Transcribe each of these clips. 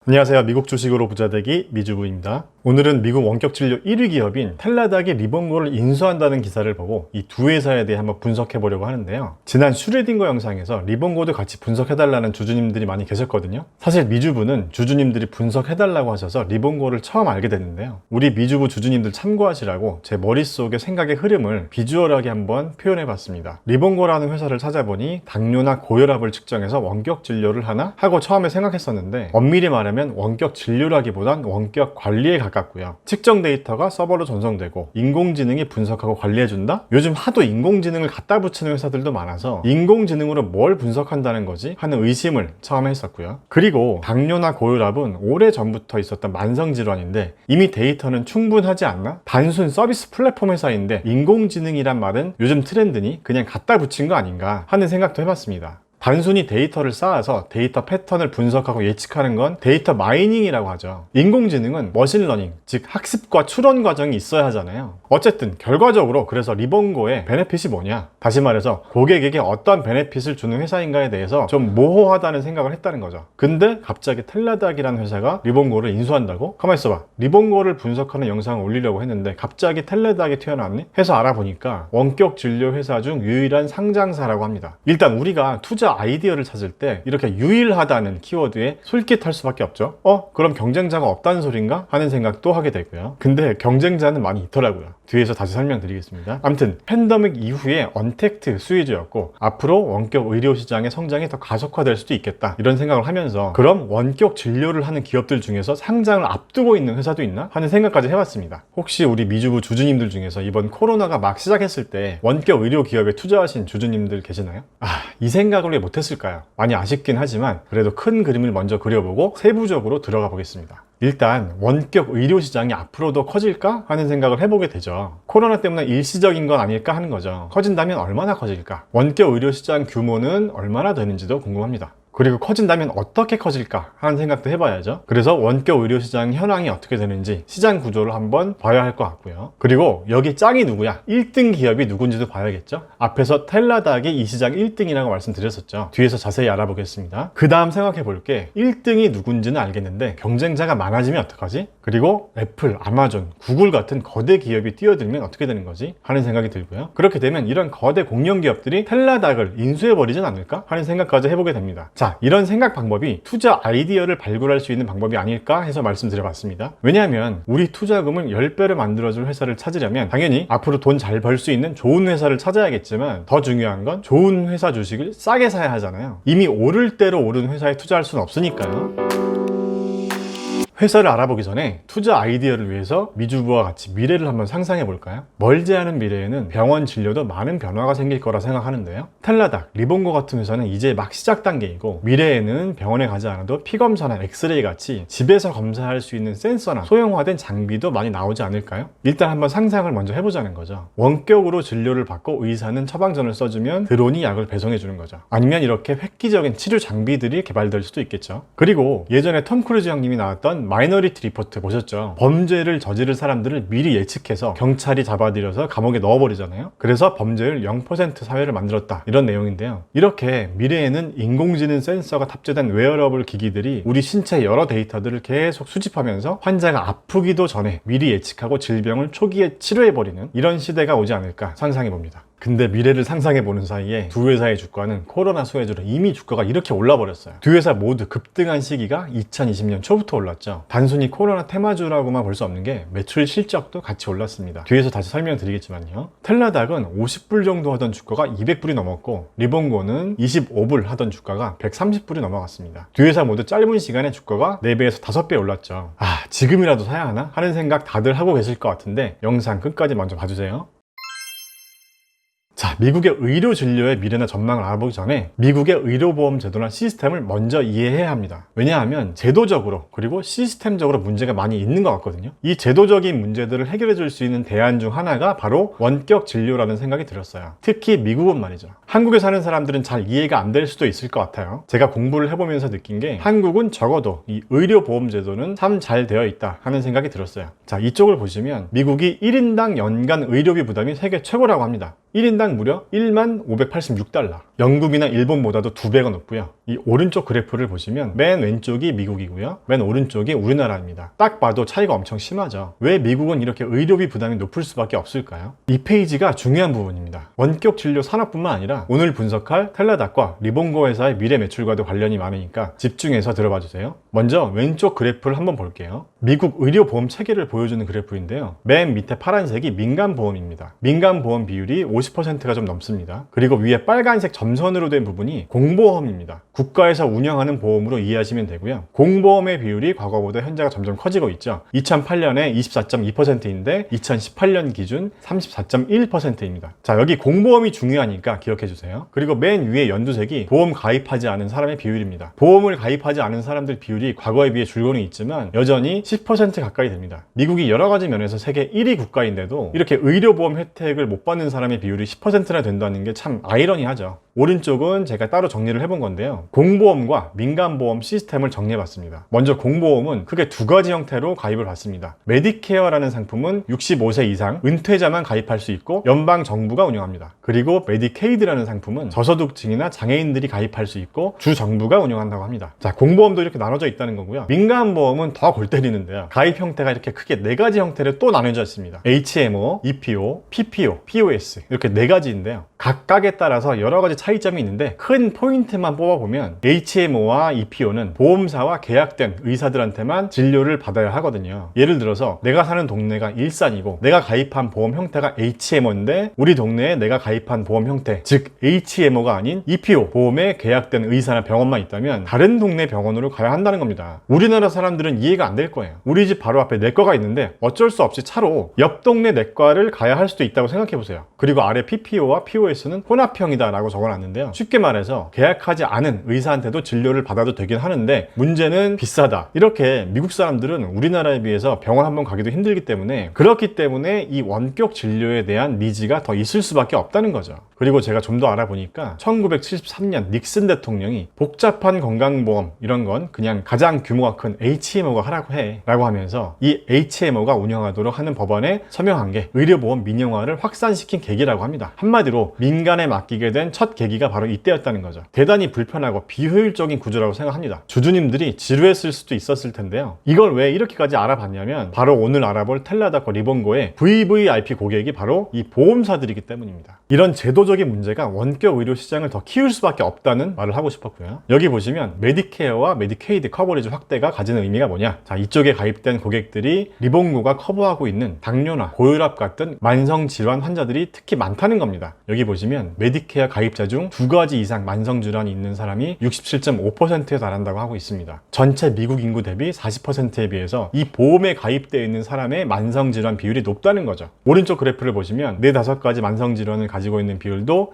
안녕하세요. 미국 주식으로 부자되기 미주부입니다. 오늘은 미국 원격 진료 1위 기업인 텔라닥이 리본고를 인수한다는 기사를 보고 이 두 회사에 대해 한번 분석해 보려고 하는데요. 지난 슈레딩거 영상에서 리본고도 같이 분석해달라는 주주님들이 많이 계셨거든요. 사실 미주부는 주주님들이 분석해달라고 하셔서 리본고를 처음 알게 됐는데요. 우리 미주부 주주님들 참고하시라고 제 머릿속의 생각의 흐름을 비주얼하게 한번 표현해 봤습니다. 리본고라는 회사를 찾아보니 당뇨나 고혈압을 측정해서 원격 진료를 하나 하고 처음에 생각했었는데, 엄밀히 말하면 원격 진료라기보단 원격 관리에 가깝고요. 측정 데이터가 서버로 전송되고 인공지능이 분석하고 관리해준다? 요즘 하도 인공지능을 갖다 붙이는 회사들도 많아서 인공지능으로 뭘 분석한다는 거지? 하는 의심을 처음에 했었고요. 그리고 당뇨나 고혈압은 오래전부터 있었던 만성질환인데 이미 데이터는 충분하지 않나? 단순 서비스 플랫폼 회사인데 인공지능이란 말은 요즘 트렌드니 그냥 갖다 붙인 거 아닌가 하는 생각도 해봤습니다. 단순히 데이터를 쌓아서 데이터 패턴을 분석하고 예측하는 건 데이터 마이닝이라고 하죠. 인공지능은 머신러닝, 즉 학습과 추론 과정이 있어야 하잖아요. 어쨌든 결과적으로 그래서 리본고의 베네핏이 뭐냐? 다시 말해서 고객에게 어떤 베네핏을 주는 회사인가에 대해서 좀 모호하다는 생각을 했다는 거죠. 근데 갑자기 텔라닥이라는 회사가 리본고를 인수한다고? 가만 있어봐. 리본고를 분석하는 영상을 올리려고 했는데 갑자기 텔라닥이 튀어나왔네? 해서 알아보니까 원격 진료 회사 중 유일한 상장사라고 합니다. 일단 우리가 투자 아이디어를 찾을 때 이렇게 유일하다는 키워드에 솔깃할 수밖에 없죠. 그럼 경쟁자가 없다는 소린가? 하는 생각도 하게 되고요. 근데 경쟁자는 많이 있더라고요. 뒤에서 다시 설명드리겠습니다. 아무튼 팬데믹 이후에 언택트 수혜주였고 앞으로 원격 의료 시장의 성장이 더 가속화될 수도 있겠다, 이런 생각을 하면서 그럼 원격 진료를 하는 기업들 중에서 상장을 앞두고 있는 회사도 있나? 하는 생각까지 해봤습니다. 혹시 우리 미주부 주주님들 중에서 이번 코로나가 막 시작했을 때 원격 의료 기업에 투자하신 주주님들 계시나요? 이 생각을 왜 못했을까요? 많이 아쉽긴 하지만 그래도 큰 그림을 먼저 그려보고 세부적으로 들어가 보겠습니다. 일단 원격 의료 시장이 앞으로도 커질까 하는 생각을 해보게 되죠. 코로나 때문에 일시적인 건 아닐까 하는 거죠. 커진다면 얼마나 커질까? 원격 의료 시장 규모는 얼마나 되는지도 궁금합니다. 그리고 커진다면 어떻게 커질까 하는 생각도 해봐야죠. 그래서 원격 의료 시장 현황이 어떻게 되는지 시장 구조를 한번 봐야 할 것 같고요. 그리고 여기 짱이 누구야? 1등 기업이 누군지도 봐야겠죠. 앞에서 텔라닥이 이 시장 1등이라고 말씀드렸었죠. 뒤에서 자세히 알아보겠습니다. 그 다음 생각해 볼게. 1등이 누군지는 알겠는데 경쟁자가 많아지면 어떡하지? 그리고 애플, 아마존, 구글 같은 거대 기업이 뛰어들면 어떻게 되는 거지? 하는 생각이 들고요. 그렇게 되면 이런 거대 공룡 기업들이 텔라닥을 인수해버리진 않을까? 하는 생각까지 해보게 됩니다. 자, 이런 생각 방법이 투자 아이디어를 발굴할 수 있는 방법이 아닐까 해서 말씀드려봤습니다. 왜냐하면 우리 투자금을 10배로 만들어줄 회사를 찾으려면 당연히 앞으로 돈 잘 벌 수 있는 좋은 회사를 찾아야겠지만 더 중요한 건 좋은 회사 주식을 싸게 사야 하잖아요. 이미 오를 대로 오른 회사에 투자할 수는 없으니까요. 회사를 알아보기 전에 투자 아이디어를 위해서 미주부와 같이 미래를 한번 상상해 볼까요? 멀지 않은 미래에는 병원 진료도 많은 변화가 생길 거라 생각하는데요. 텔라닥, 리본고 같은 회사는 이제 막 시작 단계이고 미래에는 병원에 가지 않아도 피검사나 엑스레이 같이 집에서 검사할 수 있는 센서나 소형화된 장비도 많이 나오지 않을까요? 일단 한번 상상을 먼저 해보자는 거죠. 원격으로 진료를 받고 의사는 처방전을 써주면 드론이 약을 배송해 주는 거죠. 아니면 이렇게 획기적인 치료 장비들이 개발될 수도 있겠죠. 그리고 예전에 톰 크루즈 형님이 나왔던 마이너리티 리포트 보셨죠? 범죄를 저지를 사람들을 미리 예측해서 경찰이 잡아들여서 감옥에 넣어버리잖아요. 그래서 범죄율 0% 사회를 만들었다, 이런 내용인데요. 이렇게 미래에는 인공지능 센서가 탑재된 웨어러블 기기들이 우리 신체 여러 데이터들을 계속 수집하면서 환자가 아프기도 전에 미리 예측하고 질병을 초기에 치료해버리는 이런 시대가 오지 않을까 상상해봅니다. 근데 미래를 상상해보는 사이에 두 회사의 주가는 코로나 수혜주로 이미 주가가 이렇게 올라버렸어요. 두 회사 모두 급등한 시기가 2020년 초부터 올랐죠. 단순히 코로나 테마주라고만 볼 수 없는 게 매출 실적도 같이 올랐습니다. 뒤에서 다시 설명드리겠지만요. 텔라닥은 50불 정도 하던 주가가 200불이 넘었고 리본고는 25불 하던 주가가 130불이 넘어갔습니다. 두 회사 모두 짧은 시간에 주가가 4배에서 5배 올랐죠. 지금이라도 사야 하나? 하는 생각 다들 하고 계실 것 같은데 영상 끝까지 먼저 봐주세요. 자, 미국의 의료 진료의 미래나 전망을 알아보기 전에 미국의 의료보험 제도나 시스템을 먼저 이해해야 합니다. 왜냐하면 제도적으로 그리고 시스템적으로 문제가 많이 있는 것 같거든요. 이 제도적인 문제들을 해결해 줄 수 있는 대안 중 하나가 바로 원격 진료라는 생각이 들었어요. 특히 미국은 말이죠. 한국에 사는 사람들은 잘 이해가 안 될 수도 있을 것 같아요. 제가 공부를 해보면서 느낀 게 한국은 적어도 이 의료보험 제도는 참 잘 되어 있다 하는 생각이 들었어요. 자, 이쪽을 보시면 미국이 1인당 연간 의료비 부담이 세계 최고라고 합니다. 1인당 무려 15,586달러. 영국이나 일본보다도 2배가 높고요. 이 오른쪽 그래프를 보시면 맨 왼쪽이 미국이고요. 맨 오른쪽이 우리나라입니다. 딱 봐도 차이가 엄청 심하죠. 왜 미국은 이렇게 의료비 부담이 높을 수밖에 없을까요? 이 페이지가 중요한 부분입니다. 원격 진료 산업뿐만 아니라 오늘 분석할 텔라닥과 리본고 회사의 미래 매출과도 관련이 많으니까 집중해서 들어봐 주세요. 먼저 왼쪽 그래프를 한번 볼게요. 미국 의료보험 체계를 보여주는 그래프인데요. 맨 밑에 파란색이 민간보험입니다. 민간보험 비율이 50%가 좀 넘습니다. 그리고 위에 빨간색 점선으로 된 부분이 공보험입니다. 국가에서 운영하는 보험으로 이해하시면 되고요. 공보험의 비율이 과거보다 현재가 점점 커지고 있죠. 2008년에 24.2%인데 2018년 기준 34.1%입니다. 자, 여기 공보험이 중요하니까 기억해 주세요. 그리고 맨 위에 연두색이 보험 가입하지 않은 사람의 비율입니다. 보험을 가입하지 않은 사람들 비율이 과거에 비해 줄고는 있지만 여전히 10% 가까이 됩니다. 미국이 여러 가지 면에서 세계 1위 국가인데도 이렇게 의료보험 혜택을 못 받는 사람의 비율이 10%나 된다는 게 참 아이러니하죠. 오른쪽은 제가 따로 정리를 해본 건데요. 공보험과 민간보험 시스템을 정리해봤습니다. 먼저 공보험은 크게 두 가지 형태로 가입을 받습니다. 메디케어라는 상품은 65세 이상 은퇴자만 가입할 수 있고 연방정부가 운영합니다. 그리고 메디케이드라는 상품은 저소득층이나 장애인들이 가입할 수 있고 주정부가 운영한다고 합니다. 자, 공보험도 이렇게 나눠져 있다는 거고요. 민간보험은 더 골 때리는데요. 가입 형태가 이렇게 크게 네 가지 형태로 또 나눠져 있습니다. HMO, EPO, PPO, POS 이렇게 네 가지인데요. 각각에 따라서 여러 가지 차이점이 있는데 큰 포인트만 뽑아보면 HMO와 EPO는 보험사와 계약된 의사들한테만 진료를 받아야 하거든요. 예를 들어서 내가 사는 동네가 일산이고 내가 가입한 보험 형태가 HMO인데 우리 동네에 내가 가입한 보험 형태 즉 HMO가 아닌 EPO 보험에 계약된 의사나 병원만 있다면 다른 동네 병원으로 가야 한다는 겁니다. 우리나라 사람들은 이해가 안 될 거예요. 우리 집 바로 앞에 내과가 있는데 어쩔 수 없이 차로 옆 동네 내과를 가야 할 수도 있다고 생각해 보세요. 그리고 아래 PPO와 POS는 혼합형이다 라고 적어놨는데요. 쉽게 말해서 계약하지 않은 의사한테도 진료를 받아도 되긴 하는데 문제는 비싸다. 이렇게 미국 사람들은 우리나라에 비해서 병원 한번 가기도 힘들기 때문에 그렇기 때문에 이 원격 진료에 대한 니즈가 더 있을 수밖에 없다는 거죠. 그리고 제가 좀 더 알아보니까 1973년 닉슨 대통령이 복잡한 건강보험 이런 건 그냥 가장 규모가 큰 HMO가 하라고 해 라고 하면서 이 HMO가 운영하도록 하는 법안에 서명한 게 의료보험 민영화를 확산시킨 계기라고 합니다. 한마디로 민간에 맡기게 된 첫 계기가 바로 이때였다는 거죠. 대단히 불편하고 비효율적인 구조라고 생각합니다. 주주님들이 지루했을 수도 있었을 텐데요. 이걸 왜 이렇게까지 알아봤냐면 바로 오늘 알아볼 텔라닥과 리본고의 VVIP 고객이 바로 이 보험사들이기 때문입니다. 이런 제도적인 문제가 원격 의료 시장을 더 키울 수밖에 없다는 말을 하고 싶었고요. 여기 보시면 메디케어와 메디케이드 커버리지 확대가 가지는 의미가 뭐냐? 자, 이쪽에 가입된 고객들이 리본고가 커버하고 있는 당뇨나 고혈압 같은 만성질환 환자들이 특히 많다는 겁니다. 여기 보시면 메디케어 가입자 중 두 가지 이상 만성질환이 있는 사람이 67.5%에 달한다고 하고 있습니다. 전체 미국 인구 대비 40%에 비해서 이 보험에 가입되어 있는 사람의 만성질환 비율이 높다는 거죠. 오른쪽 그래프를 보시면 4-5가지 만성질환을 가지고 있는 비율도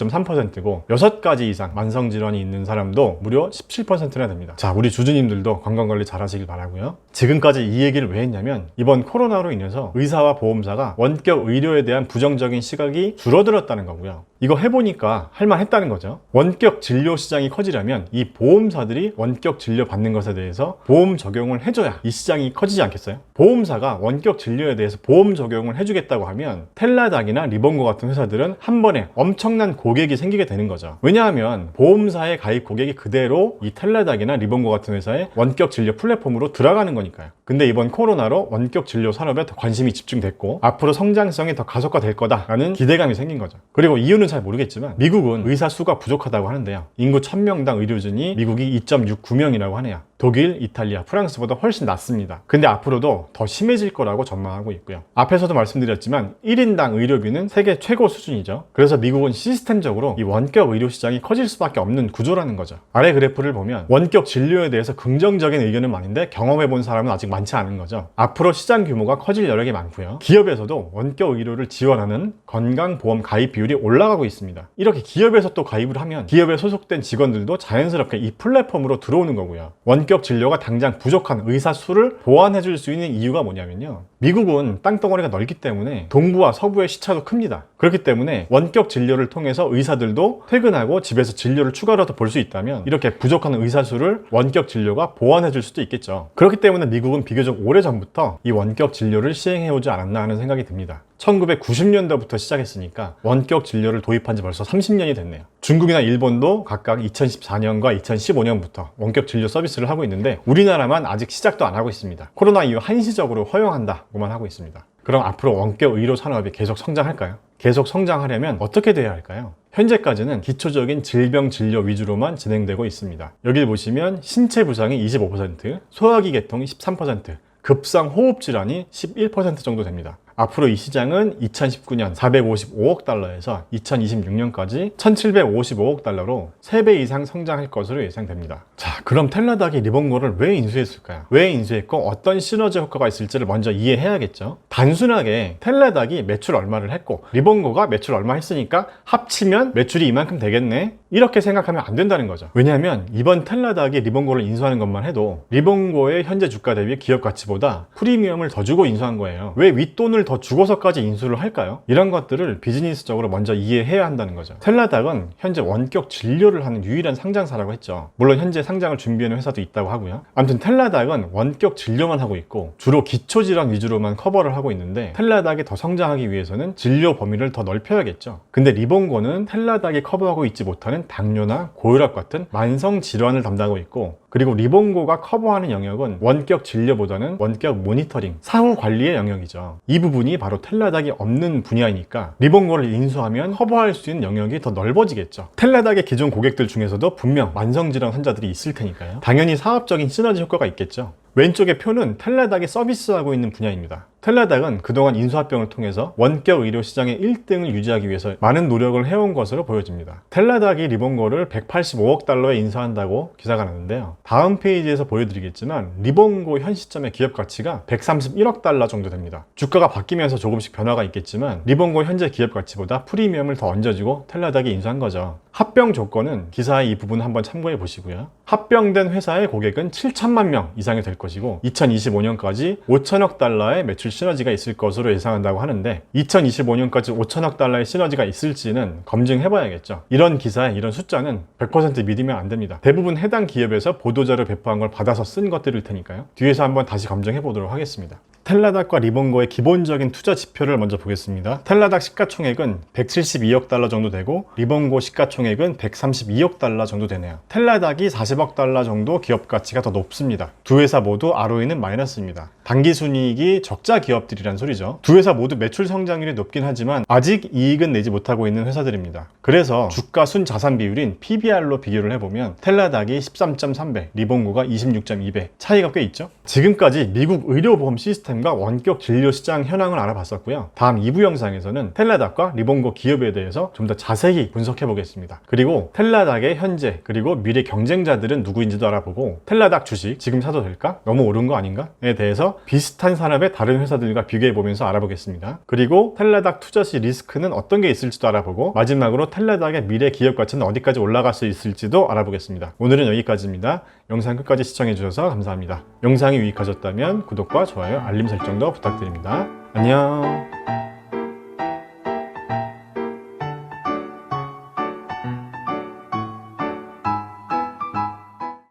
21.3%고 6가지 이상 만성질환이 있는 사람도 무려 17%나 됩니다. 자, 우리 주주님들도 건강관리 잘 하시길 바라고요. 지금까지 이 얘기를 왜 했냐면 이번 코로나로 인해서 의사와 보험사가 원격 의료에 대한 부정적인 시각이 줄어들었다는 거고요. 이거 해보니까 할만했다는 거죠. 원격 진료 시장이 커지려면 이 보험사들이 원격 진료 받는 것에 대해서 보험 적용을 해줘야 이 시장이 커지지 않겠어요? 보험사가 원격 진료에 대해서 보험 적용을 해주겠다고 하면 텔라닥이나 리본고 같은 회사들은 한 번에 엄청난 고객이 생기게 되는 거죠. 왜냐하면 보험사의 가입 고객이 그대로 이 텔라닥이나 리본고 같은 회사의 원격 진료 플랫폼으로 들어가는 거니까요. 근데 이번 코로나로 원격 진료 산업에 더 관심이 집중됐고 앞으로 성장성이 더 가속화될 거다라는 기대감이 생긴 거죠. 그리고 이유는 잘 모르겠지만 미국은 의사 수가 부족하다고 하는데요. 인구 1000명당 의료진이 미국이 2.69명이라고 하네요. 독일, 이탈리아, 프랑스보다 훨씬 낮습니다. 근데 앞으로도 더 심해질 거라고 전망하고 있고요. 앞에서도 말씀드렸지만 1인당 의료비는 세계 최고 수준이죠. 그래서 미국은 시스템적으로 이 원격 의료 시장이 커질 수밖에 없는 구조라는 거죠. 아래 그래프를 보면 원격 진료에 대해서 긍정적인 의견은 많은데 경험해본 사람은 아직 많지 않은 거죠. 앞으로 시장 규모가 커질 여력이 많고요. 기업에서도 원격 의료를 지원하는 건강보험 가입 비율이 올라가고 있습니다. 이렇게 기업에서 또 가입을 하면 기업에 소속된 직원들도 자연스럽게 이 플랫폼으로 들어오는 거고요. 원격 진료가 당장 부족한 의사 수를 보완해 줄 수 있는 이유가 뭐냐면요. 미국은 땅덩어리가 넓기 때문에 동부와 서부의 시차도 큽니다. 그렇기 때문에 원격 진료를 통해서 의사들도 퇴근하고 집에서 진료를 추가로도 볼 수 있다면 이렇게 부족한 의사 수를 원격 진료가 보완해 줄 수도 있겠죠. 그렇기 때문에 미국은 비교적 오래전부터 이 원격 진료를 시행해 오지 않았나 하는 생각이 듭니다. 1990년대부터 시작했으니까 원격 진료를 도입한 지 벌써 30년이 됐네요. 중국이나 일본도 각각 2014년과 2015년부터 원격 진료 서비스를 하고 있는데 우리나라만 아직 시작도 안 하고 있습니다. 코로나 이후 한시적으로 허용한다고만 하고 있습니다. 그럼 앞으로 원격 의료 산업이 계속 성장할까요? 계속 성장하려면 어떻게 돼야 할까요? 현재까지는 기초적인 질병 진료 위주로만 진행되고 있습니다. 여기 보시면 신체 부상이 25%, 소화기 계통이 13%, 급성 호흡 질환이 11% 정도 됩니다. 앞으로 이 시장은 2019년 455억 달러에서 2026년까지 1755억 달러로 3배 이상 성장할 것으로 예상됩니다. 자, 그럼 텔라닥이 리본고를 왜 인수했을까요? 왜 인수했고 어떤 시너지 효과가 있을지를 먼저 이해해야겠죠. 단순하게 텔라닥이 매출 얼마를 했고 리본고가 매출 얼마 했으니까 합치면 매출이 이만큼 되겠네, 이렇게 생각하면 안 된다는 거죠. 왜냐하면 이번 텔라닥이 리본고를 인수하는 것만 해도 리본고의 현재 주가 대비 기업 가치보다 프리미엄을 더 주고 인수한 거예요. 왜 윗돈을 더 주고서까지 인수를 할까요? 이런 것들을 비즈니스적으로 먼저 이해해야 한다는 거죠. 텔라닥은 현재 원격 진료를 하는 유일한 상장사라고 했죠. 물론 현재 상장을 준비하는 회사도 있다고 하고요. 아무튼 텔라닥은 원격 진료만 하고 있고 주로 기초질환 위주로만 커버를 하고 있는데 텔라닥이 더 성장하기 위해서는 진료 범위를 더 넓혀야겠죠. 근데 리본고는 텔라닥이 커버하고 있지 못하는 당뇨나 고혈압 같은 만성 질환을 담당하고 있고, 그리고 리본고가 커버하는 영역은 원격 진료보다는 원격 모니터링, 사후 관리의 영역이죠. 이 부분이 바로 텔라닥이 없는 분야이니까 리본고를 인수하면 커버할 수 있는 영역이 더 넓어지겠죠. 텔라닥의 기존 고객들 중에서도 분명 만성질환 환자들이 있을 테니까요. 당연히 사업적인 시너지 효과가 있겠죠. 왼쪽의 표는 텔라닥이 서비스하고 있는 분야입니다. 텔라닥은 그동안 인수합병을 통해서 원격 의료 시장의 1등을 유지하기 위해서 많은 노력을 해온 것으로 보여집니다. 텔라닥이 리본고를 185억 달러에 인수한다고 기사가 났는데요. 다음 페이지에서 보여드리겠지만 리본고 현 시점의 기업 가치가 131억 달러 정도 됩니다. 주가가 바뀌면서 조금씩 변화가 있겠지만 리본고 현재 기업 가치보다 프리미엄을 더 얹어주고 텔라닥이 인수한 거죠. 합병 조건은 기사의 이 부분 한번 참고해 보시고요. 합병된 회사의 고객은 7천만 명 이상이 될 것이고 2025년까지 5천억 달러의 매출 시너지가 있을 것으로 예상한다고 하는데 2025년까지 5천억 달러의 시너지가 있을지는 검증해 봐야겠죠. 이런 기사에 이런 숫자는 100% 믿으면 안 됩니다. 대부분 해당 기업에서 보도자료 배포한 걸 받아서 쓴 것들일 테니까요. 뒤에서 한번 다시 검증해 보도록 하겠습니다. 텔라닥과 리본고의 기본적인 투자 지표를 먼저 보겠습니다. 텔라닥 시가총액은 172억 달러 정도 되고 리본고 시가총액은 132억 달러 정도 되네요. 텔라닥이 40억 달러 정도 기업 가치가 더 높습니다. 두 회사 모두 ROE는 마이너스입니다. 당기순이익이 적자 기업들이란 소리죠. 두 회사 모두 매출 성장률이 높긴 하지만 아직 이익은 내지 못하고 있는 회사들입니다. 그래서 주가 순자산 비율인 PBR로 비교를 해보면 텔라닥이 13.3배, 리본고가 26.2배, 차이가 꽤 있죠? 지금까지 미국 의료보험 시스템과 원격 진료 시장 현황을 알아봤었고요. 다음 2부 영상에서는 텔라닥과 리본고 기업에 대해서 좀 더 자세히 분석해 보겠습니다. 그리고 텔라닥의 현재 그리고 미래 경쟁자들은 누구인지도 알아보고 텔라닥 주식 지금 사도 될까? 너무 오른 거 아닌가?에 대해서 비슷한 산업의 다른 회사들과 비교해 보면서 알아보겠습니다. 그리고 텔라닥 투자 시 리스크는 어떤 게 있을지도 알아보고 마지막으로 텔라닥의 미래 기업 가치는 어디까지 올라갈 수 있을지도 알아보겠습니다. 오늘은 여기까지입니다. 영상 끝까지 시청해 주셔서 감사합니다. 영상이 유익하셨다면 구독과 좋아요, 알림 설정도 부탁드립니다. 안녕.